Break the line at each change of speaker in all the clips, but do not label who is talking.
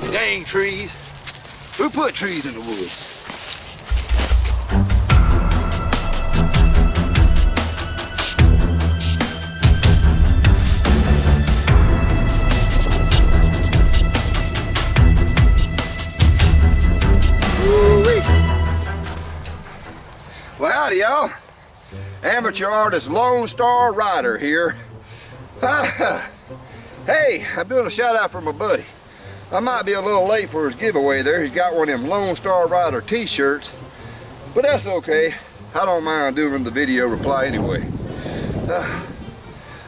Dang trees. Who put trees in the woods? Well, howdy, y'all. Amateur artist Lone Star Rider here. Hey, I'm doing a shout out for my buddy. I might be a little late for his giveaway there. He's got one of them Lone Star Rider t-shirts, but that's okay. I don't mind doing the video reply anyway.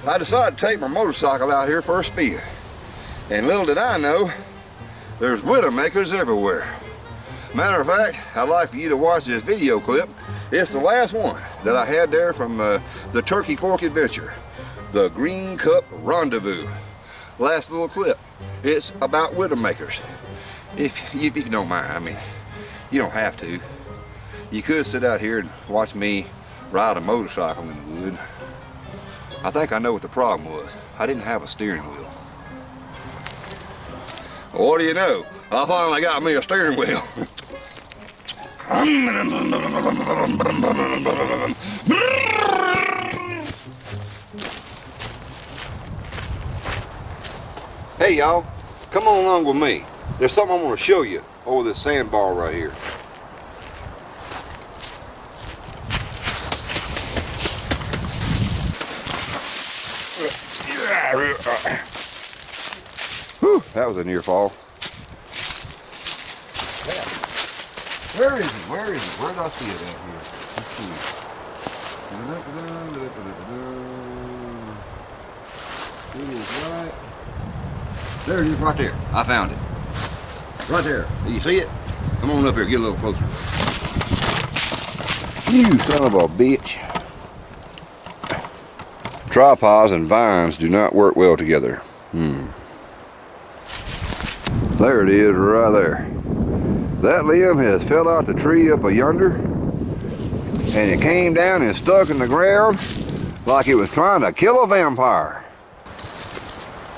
I decided to take my motorcycle out here for a spin. And little did I know, there's WidowMakers everywhere. Matter of fact, I'd like for you to watch this video clip. It's the last one that I had there from the Turkey Fork Adventure, the Green Cup Rendezvous. Last little clip. It's about WidowMakers. If you don't mind, I mean, you don't have to. You could sit out here and watch me ride a motorcycle in the wood. I think I know what the problem was. I didn't have a steering wheel. Well, what do you know? I finally got me a steering wheel. Hey y'all, come on along with me. There's something I want to show you over this sandbar right here. Whew, that was a near fall. Where is it? Where is it? Where did I see it out here? Let's see. It is right. There it is right there. I found it. Right there. Do you see it? Come on up here, get a little closer. You son of a bitch. Tripods and vines do not work well together. There it is right there. That limb has fell out the tree up yonder, and it came down and stuck in the ground like it was trying to kill a vampire.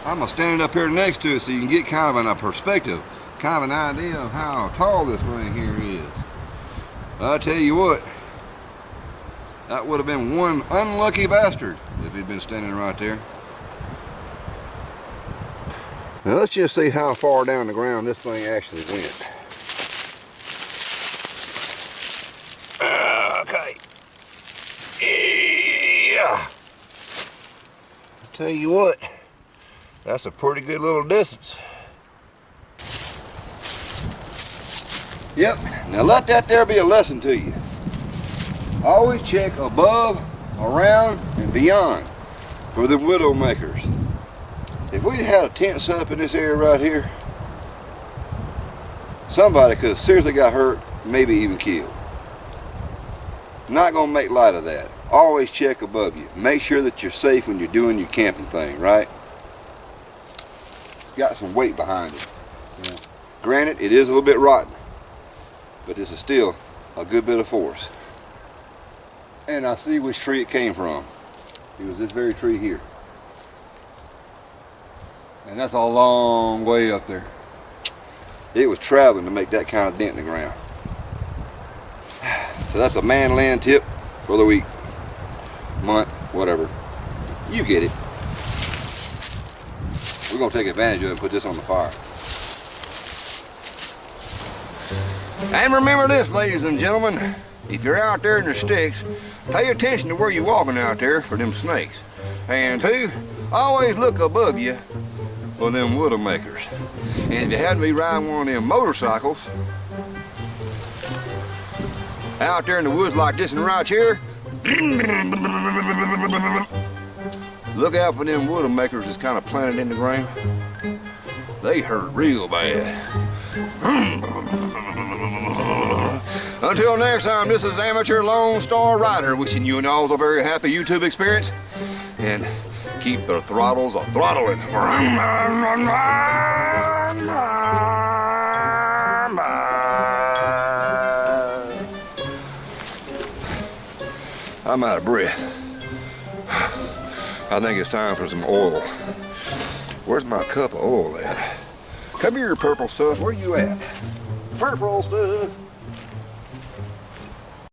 I'm gonna stand it up here next to it so you can get kind of a perspective, kind of an idea of how tall this thing here is. I'll tell you what, that would have been one unlucky bastard if he'd been standing right there. Now let's just see how far down the ground this thing actually went. Okay. Yeah. I'll tell you what. That's a pretty good little distance. Yep, now let that there be a lesson to you. Always check above, around, and beyond for the WidowMakers. If we'd had a tent set up in this area right here, somebody could have seriously got hurt, maybe even killed. Not gonna make light of that. Always check above you. Make sure that you're safe when you're doing your camping thing, right? Got some weight behind it. Yeah. Granted, it is a little bit rotten, but this is still a good bit of force. And I see which tree it came from. It was this very tree here. And that's a long way up there. It was traveling to make that kind of dent in the ground. So that's a man land tip for the week, month, whatever. You get it. We're going to take advantage of it and put this on the fire. And remember this, ladies and gentlemen, if you're out there in the sticks, pay attention to where you're walking out there for them snakes. And two, always look above you for them WidowMakers. And if you happen to be riding one of them motorcycles, out there in the woods like this one right here, look out for them WidowMakers that's kind of planted in the ground. They hurt real bad. Until next time, this is Amateur Lone Star Rider wishing you and all a very happy YouTube experience. And keep the throttles a-throttling. I'm out of breath. I think it's time for some oil. Where's my cup of oil at? Come here, purple stuff. Where you at? Purple stuff.